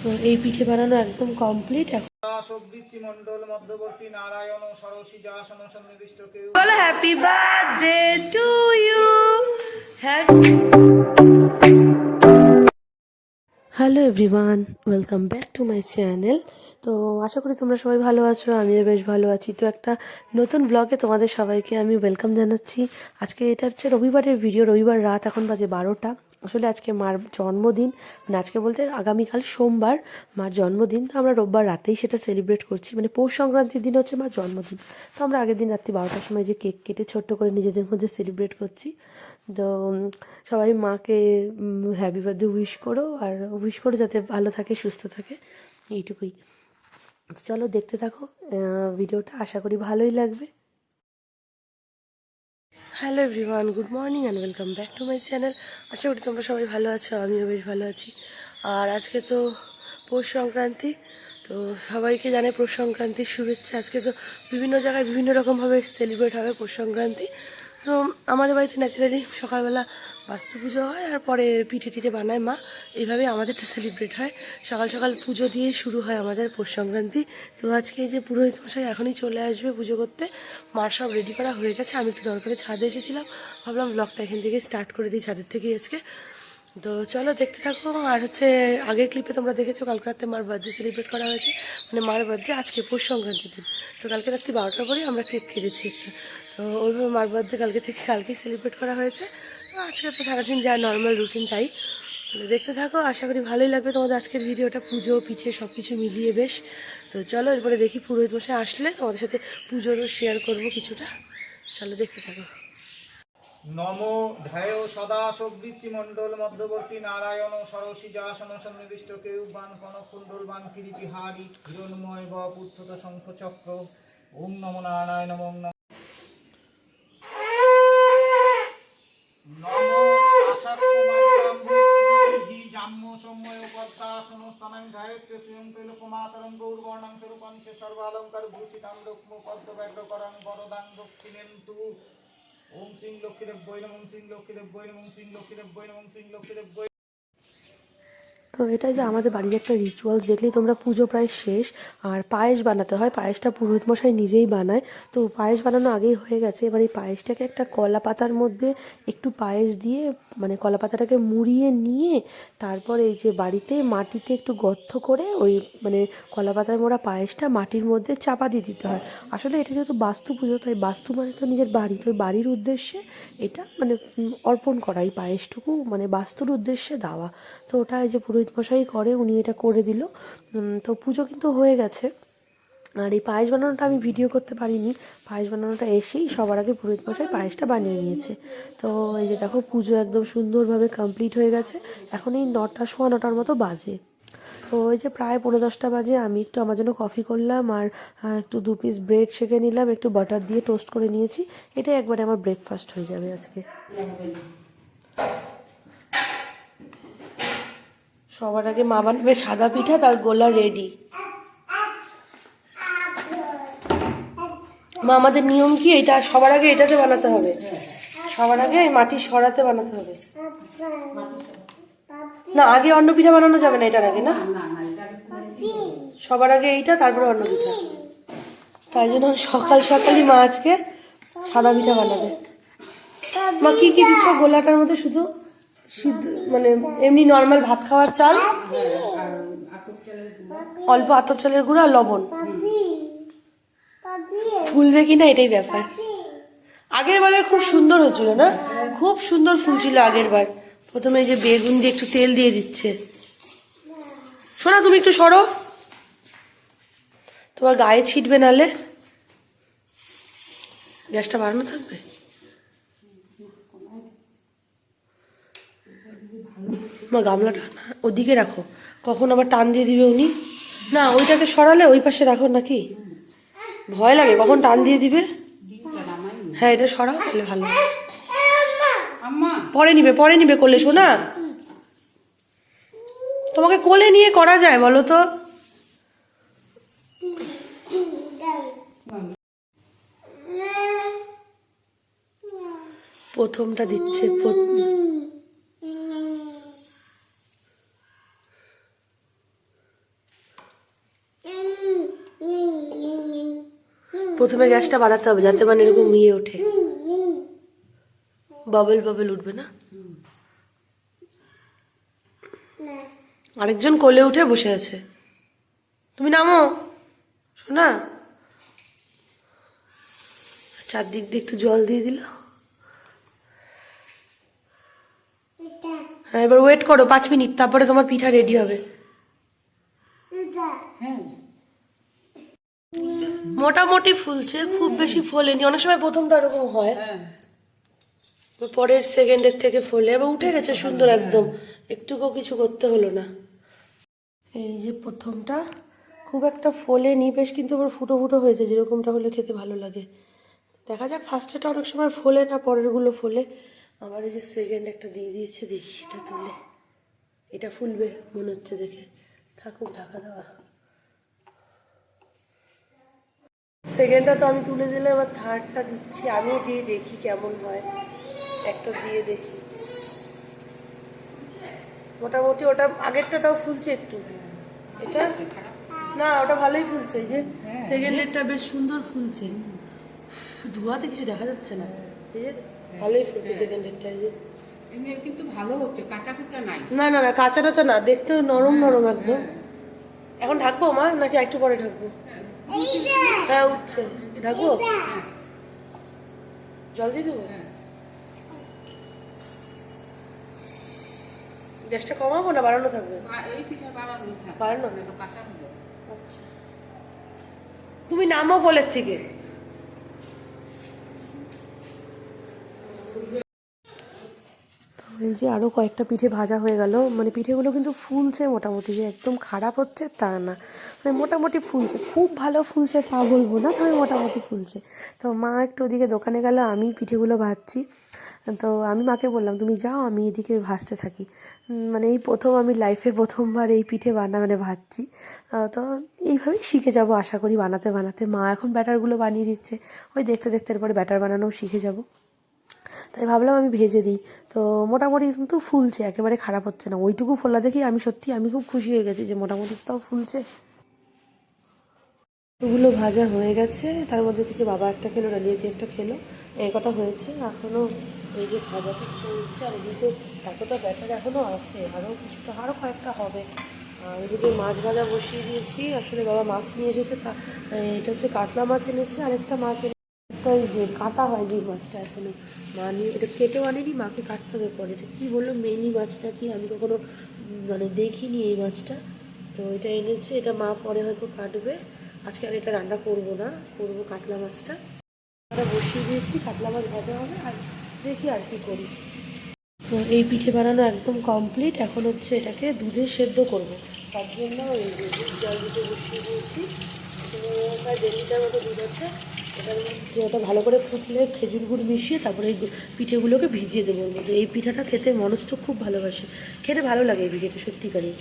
তো এই পিঠে বানানো একদম কমপ্লিট। এখন বলো happy birthday to you. Hello everyone, welcome back to my channel. তো আশা করি তোমরা সবাই ভালো আছো, আমিও বেশ ভালো আছি। তো একটা নতুন ব্লগে তোমাদের সবাইকে আমি ওয়েলকাম জানাচ্ছি। আজকে এটা হচ্ছে রবিবারের ভিডিও, রবিবার রাত, এখন বাজে 12টা। আসলে আজকে মার জন্মদিন, মানে আজকে বলতে আগামীকাল সোমবার মার জন্মদিন। তো আমরা রোববার রাতেই সেটা সেলিব্রেট করছি, মানে পৌষ সংক্রান্তির দিন হচ্ছে মার জন্মদিন। তো আমরা আগের দিন রাত্রি 12টার সময় যে কেক কেটে ছোট্ট করে নিজেদের মধ্যে সেলিব্রেট করছি। তো সবাই মাকে হ্যাপি বার্থডে উইশ করো, আর উইশ করো যাতে ভালো থাকে, সুস্থ থাকে, এইটুকুই। চলো দেখতে থাকো ভিডিওটা, আশা করি ভালোই লাগবে। Hello everyone, good morning and welcome back to my channel. আশা করি তোমরা সবাই ভালো আছো, আমিও বেশ ভালো আছি। আর আজকে তো পৌষ সংক্রান্তি, তো সবাইকে জানে পৌষ সংক্রান্তির শুভেচ্ছা। আজকে তো বিভিন্ন জায়গায় বিভিন্ন রকমভাবে সেলিব্রেট হবে পৌষ সংক্রান্তি। তো আমাদের বাড়িতে ন্যাচারালি সকালবেলা বাস্তু পুজো হয়, আর পরে পিঠে টিঠে বানায় মা, এইভাবেই আমাদেরটা সেলিব্রেট হয়। সকাল সকাল পুজো দিয়ে শুরু হয় আমাদের পৌষ সংক্রান্তি। তো আজকে এই যে পুরোহিত মশাই এখনই চলে আসবে পুজো করতে, মার সব রেডি করা হয়ে গেছে। আমি একটু দরকারে ছাদে এসেছিলাম, ভাবলাম ব্লগটা এখান থেকে স্টার্ট করে দিই, ছাদের থেকেই আজকে। তো চলো দেখতে থাকো। আর হচ্ছে আগের ক্লিপে তোমরা দেখেছো কালকে রাতে মার বার্থডে সেলিব্রেট করা হয়েছে, মানে মার বার্থডে আজকে পৌষ সংক্রান্তির দিন। তো কালকে রাত্রি 12টার পরেই আমরা কেক কেটেছি একটা। তো ওইভাবে মার বার্থডে কালকেই সেলিব্রেট করা হয়েছে। তো আজকে তো সারাদিন যা নর্মাল রুটিন তাই। দেখতে থাকো, আশা করি ভালোই লাগবে তোমাদের আজকের ভিডিওটা, পুজো পিঠে সব কিছু মিলিয়ে বেশ। তো চলো এরপরে দেখি পুরোহিত মশাই আসলে তোমাদের সাথে পুজোরও শেয়ার করবো কিছুটা। চলো দেখতে থাকো। নমো ধ্যায় সদা সবৃত্তি মণ্ডল মধ্যবর্তী নারায়ণ সরসিজাসন সন্নিবিষ্ট কেউবান কনকুণ্ডলবান কিরিটিহারি হিরণময় বপুত্থত শঙ্খ চক্র। ওম নমো নারায়ণ ওম নমো জাম্য সম্ময় পদ্মাসন স্থানাং ধ্যায়শ্চ স্বয়ং ত্রৈলোক্যমাতরং গৌরবর্ণাং স্বরূপং চ সর্বালঙ্কার ভূষিতাং দক্ষ্ম পদ্মব্যাঘ্রকরং বরদাং দক্ষিণেন্দু। ওম সিং লক্ষ্মীদেব্যৈ নমঃ, ওম সিং লক্ষ্মীদেব্যৈ নমঃ, ওম সিং লক্ষ্মীদেব্যৈ নমঃ, ওম সিং লক্ষ্মীদেব্যৈ। তো এটাই যে আমাদের বাড়ির একটা রিচুয়ালস, দেখলেই তোমরা পুজো প্রায় শেষ। আর পায়েস বানাতে হয়, পায়েসটা পুরোহিত মশাই নিজেই বানায়। তো পায়েস বানানো আগেই হয়ে গেছে। এবার এই পায়েসটাকে একটা কলা পাতার মধ্যে একটু পায়েস দিয়ে, মানে কলা পাতাটাকে মুড়িয়ে নিয়ে, তারপর এই যে বাড়িতে মাটিতে একটু গর্ত করে ওই মানে কলা পাতায় মোড়া পায়েসটা মাটির মধ্যে চাপা দিয়ে দিতে হয়। আসলে এটা যেহেতু বাস্তু পুজো, তাই বাস্তু মানে তো নিজের বাড়ি, তো বাড়ির উদ্দেশ্যে এটা মানে অর্পণ করা, এই পায়েসটুকু মানে বাস্তুর উদ্দেশ্যে দেওয়া। তো ওটা এই যে পুরোহিত মশাই করে, উনি এটা করে দিল। তো পুজো কিন্তু হয়ে গেছে। আর এই পায়েস বানানোটা আমি ভিডিও করতে পারিনি, পায়েস বানানোটা এসেই সবার আগে পুরোহিত মশাই পায়েসটা বানিয়ে নিয়েছে। তো এই যে দেখো পুজো একদম সুন্দরভাবে কমপ্লিট হয়ে গেছে। এখন এই 9টা সোয়া 9টার মতো বাজে। তো ওই যে প্রায় 9:45 বাজে, আমি একটু আমার জন্য কফি করলাম, আর একটু 2 পিস ব্রেড সেঁকে নিলাম, একটু বাটার দিয়ে টোস্ট করে নিয়েছি। এটাই একবারে আমার ব্রেকফাস্ট হয়ে যাবে আজকে। সবার আগে মা বানাবে সাদা পিঠা, তার গোলা রেডি। মা আমাদের নিয়ম কি, এটা সবার আগে এটাতে বানাতে হবে, সবার আগে এই মাটির সরাতে বানাতে হবে। না, আগে অন্য পিঠা বানানো যাবে না এটার আগে, না সবার আগে এইটা, তারপরে অন্য পিঠা। তাই জন্য সকাল সকালই মা আজকে সাদা পিঠা বানাবে। মা কি কি দিচ্ছ গোলাটার মধ্যে? শুধু সিদ্ধ মানে এমনি নর্মাল ভাত খাওয়ার চাল, অল্প আতপ চালের গুঁড়ো আর লবণ। ফুলবে কিনা এটাই ব্যাপার। আগের বারে খুব সুন্দর হয়েছিল না, খুব সুন্দর ফুলছিল আগের বার। প্রথমে এই যে বেগুন দিয়ে একটু তেল দিয়ে দিচ্ছে। শোনা, তুমি একটু সরো, তোমার গায়ে ছিটবে, নালে গ্যাসটা বাড়ানো থাকবে। মা গামলাটা ওদিকে রাখো, কখন আবার টান দিয়ে দিবে উনি। না, ওইটাকে সরালে ওই পাশে রাখো, নাকি ভয় লাগে কখন টান দিয়ে দিবে। হ্যাঁ, এটা সরাও তাহলে ভালো। পরে নিবে কোলে, শোনা। তোমাকে কোলে নিয়ে করা যায় বলো তো? প্রথমটা দিচ্ছে, প্রথমে গ্যাসটা বাড়াতে হবে যাতে মানে এরকম ইয়ে ওঠে, বাবল বাবল উঠবে না। আরেকজন কোলে উঠে বসে আছে, তুমি নামো শোনা। চারদিক দিয়ে একটু জল দিয়ে দিল। হ্যাঁ এবার ওয়েট করো 5 মিনিট, তারপরে তোমার পিঠা রেডি হবে। মোটামুটি ফুলছে, খুব বেশি ফোলেনি, অনেক সময় প্রথমটা এরকম হয়, পরের সেকেন্ডের থেকে ফোলে। এবার উঠে গেছে সুন্দর একদম, একটুকু কিছু করতে হলো না। এই যে প্রথমটা খুব একটা ফোলেনি বেশ, কিন্তু আবার ফুটো ফুটো হয়েছে, যেরকমটা হলে খেতে ভালো লাগে। দেখা যাক, ফার্স্টেটা অনেক সময় ফোলে না, পরেরগুলো ফোলে। আবার এই যে সেকেন্ড একটা দিয়ে দিয়েছে, দেখি এটা তুলে, এটা ফুলবে মনে হচ্ছে দেখে, থাকুক ঢাকা দেওয়া। সেকেন্ডটা তো আমি তুলে দিলে, এবার থার্ডটা দিচ্ছি, আমি দিয়ে দেখি কেমন হয়, একটা দিয়ে দেখি। মোটামুটি ওটা আগেরটা তাও ফুলছে একটু, এটা না ওটা ভালোই ফুলছে। এই যে সেকেন্ডেরটা বেশ সুন্দর ফুলছে, ধোঁয়াতে কিছু দেখা যাচ্ছে না, এই যে ভালোই ফুলছে সেকেন্ডেরটা। এই যে এমনি কিন্তু ভালো হচ্ছে, কাঁচা কুচা নাই। না না না কাঁচা টাচা না, দেখতেও নরম নরম একদম। এখন ঢাকবো মা নাকি একটু পরে ঢাকবো? হ্যাঁ উঠছে, ঢাকবো, জল দিয়ে দেবো। গ্যাসটা কমাবো না বাড়ানো থাকবে? এই পিঠা বাড়ানো থাক, বাড়ানো। না তো কাঁচা হয়ে যাবে। আচ্ছা তুমি নামো কোলের থেকে। এই যে আরও কয়েকটা পিঠে ভাজা হয়ে গেল, মানে পিঠেগুলো কিন্তু ফুলছে মোটামুটি, যে একদম খারাপ হচ্ছে তা না, মানে মোটামুটি ফুলছে, খুব ভালো ফুলছে তা বলবো না, তবে মোটামুটি ফুলছে। তো মা একটু ওদিকে দোকানে গেল, আমি পিঠেগুলো ভাজছি। তো আমি মাকে বললাম তুমি যাও, আমি এদিকে ভাজতে থাকি। মানে এই প্রথম আমি লাইফে প্রথমবার এই পিঠে মানে ভাজছি। তো এইভাবেই শিখে যাব আশা করি বানাতে বানাতে। মা এখন ব্যাটারগুলো বানিয়ে দিচ্ছে, ওই দেখতে দেখতে এরপরে ব্যাটার বানানোও শিখে যাব। তাই ভাবলাম আমি ভেজে দিই। তো মোটামুটি কিন্তু ফুলছে, একেবারে খারাপ হচ্ছে না। ওইটুকু ফোলা দেখি আমি খুব খুশি হয়ে গেছি যে মোটামুটি তাও ফুলছে। ওগুলো ভাজা হয়ে গেছে, তার মধ্যে থেকে বাবা একটা খেলো, রানিয়াকে একটা খেলো, এই কটা হয়েছে। এখনও এই যে ভাজাটা চলছে, আর এদিকে এতটা ব্যাটার এখনও আছে, আরও কয়েকটা হবে। এদিকে মাছ ভাজা বসিয়ে দিয়েছি, আসলে বাবা মাছ নিয়ে এসেছে, এটা হচ্ছে কাতলা মাছ এনেছে, আরেকটা মাছ একটা এই যে কাটা হয়নি মাছটা এখনো, মা নিয়ে এটা কেটেও আনেনি, মাকে কাটতে হবে পরে। এটা কী বললো মেনি মাছটা কি, আমি কখনো মানে দেখিনি এই মাছটা, তো এটা এনেছে, এটা মা পরে হয়তো কাটবে। আজকে আর এটা রান্না করবো না, করবো কাতলা মাছটা। এটা বসিয়ে দিয়েছি, কাতলা মাছ ভাজা হবে, আর দেখি আর কি করি। তো এই পিঠে বানানো একদম কমপ্লিট, এখন হচ্ছে এটাকে দুধে সেদ্ধ করব। তার জন্য এই যে জল দিতে বসিয়ে দিয়েছি, প্রায় 1.5 লিটার মতো দুধ আছে। এটার মধ্যে ওটা ভালো করে ফুটলে খেজুর গুড় মিশিয়ে তারপরে এই পিঠেগুলোকে ভিজিয়ে দেবো ওর মধ্যে। এই পিঠাটা খেতে মনস্থ খুব ভালোবাসে, খেতে ভালো লাগে এই পিঠেটা সত্যিকারই।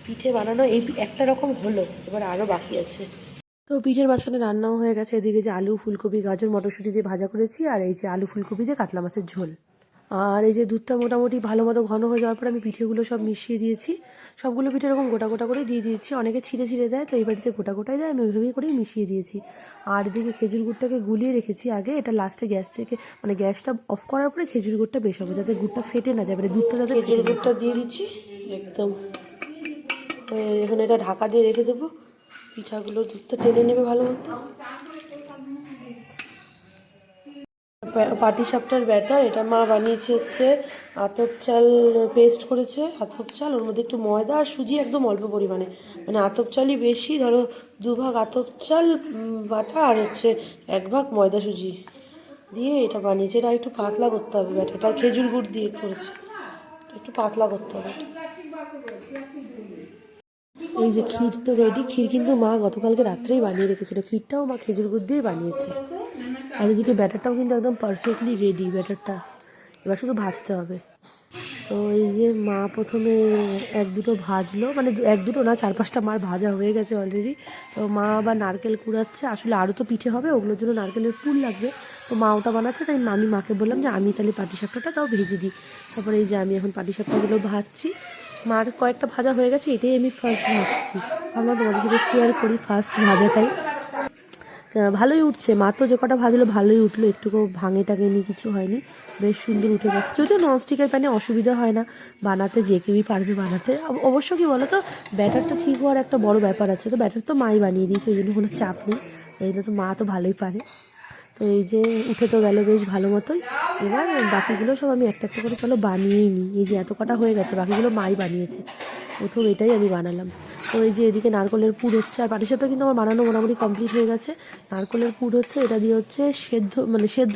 পিঠে বানানো এই একটা রকম হলো, এবার আরও বাকি আছে। তো পিঠের মাঝখানে রান্নাও হয়ে গেছে। এদিকে যে আলু ফুলকপি গাজর মটরশুঁটি দিয়ে ভাজা করেছি, আর এই যে আলু ফুলকপি দিয়ে কাতলা মাছের ঝোল। আর এই যে দুধটা মোটামুটি ভালো মতো ঘন হয়ে যাওয়ার পর আমি পিঠেগুলো সব মিশিয়ে দিয়েছি। সবগুলো পিঠে এরকম গোটা গোটা করে দিয়ে দিয়েছি, অনেকে ছিঁড়ে ছিঁড়ে দেয়, তো এই বাড়িতে গোটা গোটাই দেয়, আমি ওইভাবেই করেই মিশিয়ে দিয়েছি। আর এদিকে খেজুর গুড়টাকে গুলিয়ে রেখেছি আগে, এটা লাস্টে গ্যাস থেকে মানে গ্যাসটা অফ করার পরে খেজুর গুড়টা বেশ হবে, যাতে গুড়টা ফেটে না যায়, মানে দুধটা যাতে খেজুর গুড়টা দিয়ে দিচ্ছি একদম। এখন এটা ঢাকা দিয়ে রেখে দেবো, পিঠাগুলো দুধটা টেনে নেবে ভালো মতো। পাটিসাপটার ব্যাটার, এটা মা বানিয়েছে হচ্ছে আতপ চাল পেস্ট করেছে, আতপ চাল, ওর মধ্যে একটু ময়দা আর সুজি একদম অল্প পরিমাণে, মানে আতপ চালই বেশি, ধরো 2 ভাগ আতপ চাল বাটা আর হচ্ছে 1 ভাগ ময়দা সুজি দিয়ে এটা বানিয়েছে। এটা একটু পাতলা করতে হবে ব্যাটারটা, আর খেজুর গুড় দিয়ে করেছে, একটু পাতলা করতে হবে। এই যে ক্ষীর তো রেডি, ক্ষীর কিন্তু মা গতকালকে রাত্রেই বানিয়ে রেখেছিল, ক্ষীরটাও মা খেজুর গুড় দিয়ে বানিয়েছে। আর এদিকে ব্যাটারটাও কিন্তু একদম পারফেক্টলি রেডি ব্যাটারটা, এবার শুধু ভাজতে হবে। তো এই যে মা প্রথমে 1-2টো ভাজলো, মানে 1-2টো না 4-5টা মার ভাজা হয়ে গেছে অলরেডি। তো মা আবার নারকেল কুড়াচ্ছে, আসলে আরও তো পিঠে হবে, ওগুলোর জন্য নারকেলের পুর লাগবে, তো মা ওটা বানাচ্ছে। তাই আমি মাকে বললাম যে আমি তাহলে পাটিসাপটাটা তাও ভেজে দিই। তারপরে এই যে আমি এখন পাটিসাপটাগুলো ভাজছি, মার কয়েকটা ভাজা হয়ে গেছে, এটাই আমি ফার্স্ট ভাজছি, ভাবলাম তোমাদের সাথে শেয়ার করি ফার্স্ট ভাজাটাই। ভালোই উঠছে, মা তো যে কটা ভাজলো ভালোই উঠলো, একটুকু ভাঙে টাঙেনি, কিছু হয়নি, বেশ সুন্দর উঠে গেছে। যদিও ননস্টিকের প্যানে অসুবিধা হয় না বানাতে, যে কেউই পারবে বানাতে। অবশ্য কি বলো তো, ব্যাটারটা ঠিক হওয়ার একটা বড় ব্যাপার আছে, তো ব্যাটার তো মাই বানিয়ে দিয়েছে, ওই জন্য কোনো চাপ নেই, এইটা তো মা তো ভালোই পারে। তো এই যে উঠে তো গেল বেশ ভালো মতোই। এবার বাকিগুলো সব আমি একটা একটা করে চলো বানিয়েই নিই। এই যে এত কটা হয়ে গেছে, বাকিগুলো মাই বানিয়েছে, প্রথম এটাই আমি বানালাম। তো এই যে এদিকে নারকলের পুর হচ্ছে, আর পাটিসাপটা কিন্তু আমার বানানো মোটামুটি কমপ্লিট হয়ে গেছে। নারকলের পুর হচ্ছে, এটা দিয়ে হচ্ছে সেদ্ধ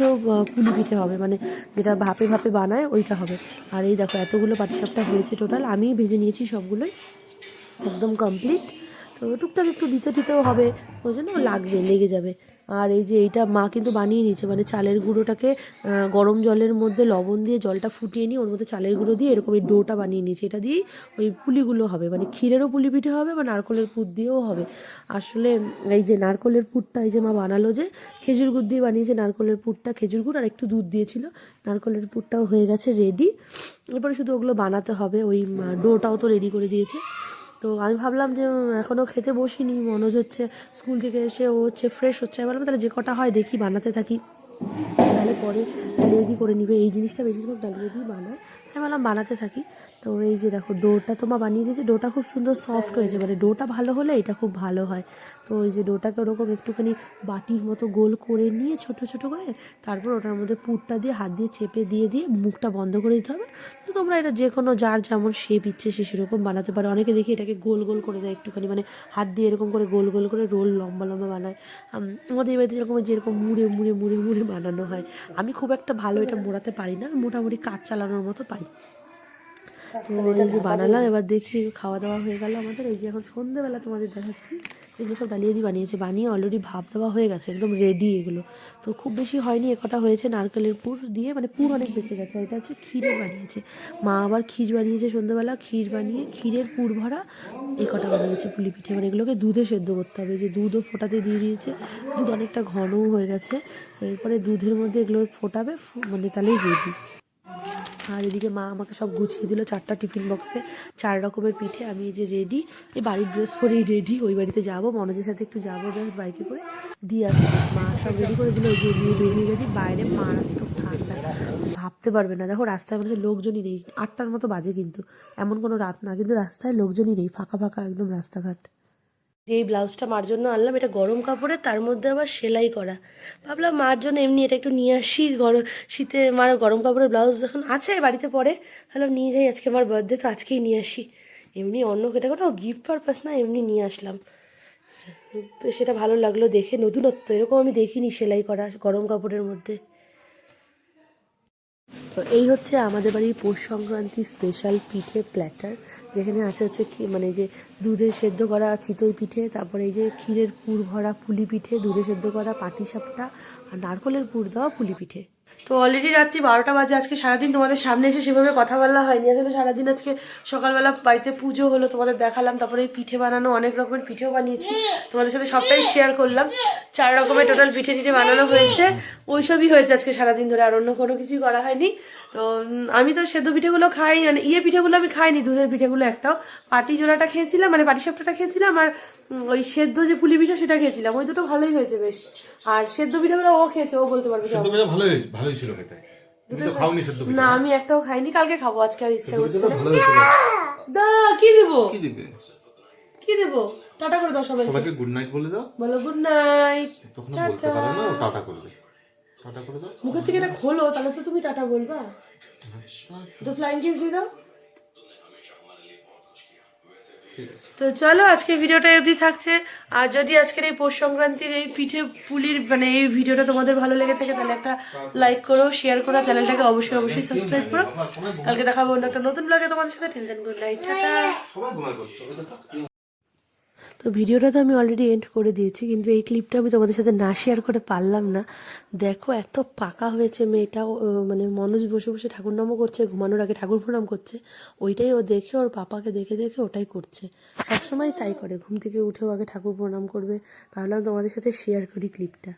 পুলি পিঠে হবে, মানে যেটা ভাপে ভাপে বানায় ওইটা হবে। আর এই দেখো এতগুলো পাটিসাপটা হয়েছে টোটাল, আমিই ভেজে নিয়েছি সবগুলোই, একদম কমপ্লিট। তো টুকটাক একটু দিতেও হবে, ওই জন্য লেগে যাবে। আর এই যে এইটা মা কিন্তু বানিয়ে নিয়েছে, মানে চালের গুঁড়োটাকে গরম জলের মধ্যে লবণ দিয়ে জলটা ফুটিয়ে নিয়ে ওর মধ্যে চালের গুঁড়ো দিয়ে এরকম এই ডোটা বানিয়ে নিয়েছে, এটা দিয়েই ওই পুলিগুলো হবে, মানে ক্ষীরেরও পুলি পিঠে হবে বা নারকলের পুর দিয়েও হবে। আসলে এই যে নারকলের পুরটা এই যে মা বানালো, যে খেজুর গুড় দিয়ে বানিয়েছে নারকলের পুরটা, খেজুর গুড় আর একটু দুধ দিয়েছিল, নারকলের পুরটাও হয়ে গেছে রেডি। এরপরে শুধু ওগুলো বানাতে হবে, ওই ডোটাও তো রেডি করে দিয়েছে। তো আমি ভাবলাম যে এখনও খেতে বসিনি, মনোজ হচ্ছে স্কুল থেকে এসে ও হচ্ছে ফ্রেশ হচ্ছে, আমি বললাম তাহলে যে কটা হয় দেখি বানাতে থাকি, তাহলে পরে ডালিয়ে করে নিবে, এই জিনিসটা বেশিরভাগ ডালিয়ে দিয়ে বানায়, আমি বললাম বানাতে থাকি। তো এই যে দেখো ডোটা তোমার বানিয়ে দিয়েছে, ডোটা খুব সুন্দর সফট হয়েছে, মানে ডোটা ভালো হলে এটা খুব ভালো হয়। তো ওই যে ডোটাকে ওরকম একটুখানি বাটির মতো গোল করে নিয়ে ছোট ছোট করে, তারপর ওটার মধ্যে পুরটা দিয়ে হাত দিয়ে চেপে দিয়ে মুখটা বন্ধ করে দিতে হবে। তো তোমরা এটা যে কোনো যার যেমন শেপ ইচ্ছে সে সেরকম বানাতে পারো। অনেকে দেখি এটাকে গোল গোল করে দেয় একটুখানি, মানে হাত দিয়ে এরকম করে গোল গোল করে রোল লম্বা লম্বা বানায়। আমাদের এই বাড়িতে যেরকম যেরকম মুড়ে মুড়ে মুড়ে মুড়ে বানানো হয়, আমি খুব একটা ভালো এটা মোড়াতে পারি না, মোটামুটি কাজ চালানোর মতো পারি। তো এই যে বানালাম, এবার দেখি খাওয়া দাওয়া হয়ে গেল আমাদের। এই যে এখন সন্ধ্যেবেলা তোমাদের দেখাচ্ছি, এগুলো সব ডালিয়ে দিয়ে বানিয়েছে, বানিয়ে অলরেডি ভাপ দেওয়া হয়ে গেছে, একদম রেডি এগুলো। তো খুব বেশি হয়নি, কটা হয়েছে নারকেলের পুর দিয়ে, মানে পুর অনেক বেঁচে গেছে। এটা হচ্ছে ক্ষীরের বানিয়েছে মা, আবার ক্ষীর বানিয়েছে সন্ধ্যেবেলা, ক্ষীর বানিয়ে ক্ষীরের পুর ভরা এই কটা বানিয়েছে পুলি পিঠে। মানে এগুলোকে দুধে সেদ্ধ করতে হবে, যে দুধও ফোটাতে দিয়ে দিয়েছে, দুধ অনেকটা ঘনও হয়ে গেছে। এরপরে দুধের মধ্যে এগুলো ফোটাবে, মানে তাহলেই রেডি। আর এদিকে মা আমাকে সব গুছিয়ে দিল 4টা টিফিন বক্সে 4 রকমের পিঠে। আমি এই যে রেডি, এই বাড়ির ড্রেস পরেই রেডি, ওই বাড়িতে যাবো, মনোজের সাথে একটু যাবো জাস্ট বাইকে করে দিয়ে আসবো। মা সব রেডি করে দিল, ওই যে নিয়ে বেরিয়ে গেছি। বাইরে মারাত্মক ঠান্ডা, ভাবতে পারবে না। দেখো রাস্তায় মানে লোকজনই নেই, 8টার মতো বাজে, কিন্তু এমন কোনো রাত না, কিন্তু রাস্তায় লোকজনই নেই, ফাঁকা ফাঁকা একদম রাস্তাঘাট। যে এই ব্লাউজটা মার জন্য আনলাম, এটা গরম কাপড়ে, তার মধ্যে আবার সেলাই করা। ভাবলাম মার জন্য এমনি এটা একটু নিয়ে আসি, শীতে মার গরম কাপড়ের ব্লাউজ যখন আছে বাড়িতে পরে, তাহলে নিয়ে যাই, আজকে আমার বার্থডে তো আজকেই নিয়ে আসি। এমনি অন্য কেটে কোথাও গিফট পারপাস না, এমনি নিয়ে আসলাম। সেটা ভালো লাগলো দেখে, নতুনত্ব, এরকম আমি দেখিনি সেলাই করা গরম কাপড়ের মধ্যে। তো এই হচ্ছে আমাদের বাড়ির পৌষ সংক্রান্তি স্পেশাল পিঠে প্ল্যাটার, যেখানে আছে হচ্ছে মানে যে দুধে সেদ্ধ করা চিতই পিঠে, তারপরে এই যে ক্ষীরের পুর ভরা পুলি পিঠে, দুধে সেদ্ধ করা পাটিসাপটা, আর নারকলের পুর দেওয়া পুলি পিঠে। তো অলরেডি রাত্রি 12টা বাজে। আজকে সারাদিন তোমাদের সামনে এসে সেভাবে কথা বলা হয়নি, আসলে সারাদিন আজকে সকালবেলা বাড়িতে পুজো হলো, তোমাদের দেখালাম, তারপরে পিঠে বানানো, অনেক রকমের পিঠেও বানিয়েছি, তোমাদের সাথে সবটাই শেয়ার করলাম। 4 রকমের টোটাল পিঠে টিঠে বানানো হয়েছে, ওইসবই হয়েছে আজকে সারাদিন ধরে, আর অন্য কোনো কিছুই করা হয়নি। তো আমি তো সেদ্ধ পিঠেগুলো খাই, মানে পিঠেগুলো আমি খাইনি, দুধের পিঠেগুলো একটাও, পাটি জোড়াটা খেয়েছিলাম, মানে পাটিসাপটাটা খেয়েছিলাম, আর ওই সেদ্ধ যে পুলি পিঠা সেটা খেয়েছিলাম, ওই দুটো ভালোই হয়েছে বেশ। আর সেদ্ধ পিঠাগুলো ও খেয়েছে, ও বলতে পারবে। সেদ্ধ পিঠা ভালোই ছিল খেতে। তুমি তো খাওনি সেদ্ধ পিঠা? না আমি একটাও খাইনি, কালকে খাবো, আজকে আর ইচ্ছা করছে না। ভালো হয়েছিল। দা কি দেবো, কি দিবে? কি দেবো? টাটা করে দাও সবাইকে গুড নাইট বলে দাও। বলো গুড নাইট। তখন বলতে পারো না, টাটা করবে। টাটা করে দাও। মুখের থেকে এটা খোলো, তাহলে তো তুমি টাটা বলবা। তো ফ্লাইং কিস দিয়ে দাও। তো চলো আজকে ভিডিওটা অবধি থাকছে। আর যদি আজকের এই পৌষ সংক্রান্তির এই পিঠে পুলির মানে এই ভিডিওটা তোমাদের ভালো লেগে থাকে, তাহলে একটা লাইক করো, শেয়ার করো, চ্যানেলটাকে অবশ্যই সাবস্ক্রাইব করো। কালকে দেখাবো অন্য একটা নতুন ব্লগে তোমাদের সাথে। Till then good night, tata. তো ভিডিওটা তো আমি অলরেডি এন্ড করে দিয়েছি, কিন্তু এই ক্লিপটা আমি তোমাদের সাথে না শেয়ার করে পারলাম না। দেখো এত পাকা হয়েছে মেয়েটাও, মানে মনোজ বসে বসে ঠাকুর নামও করছে, ঘুমানোর আগে ঠাকুর প্রণাম করছে, ওইটাই ও দেখে ওর পাপাকে দেখে দেখে ওটাই করছে, সবসময় তাই করে, ঘুম থেকে উঠেও আগে ঠাকুর প্রণাম করবে। ভাবলাম তোমাদের সাথে শেয়ার করি ক্লিপটা।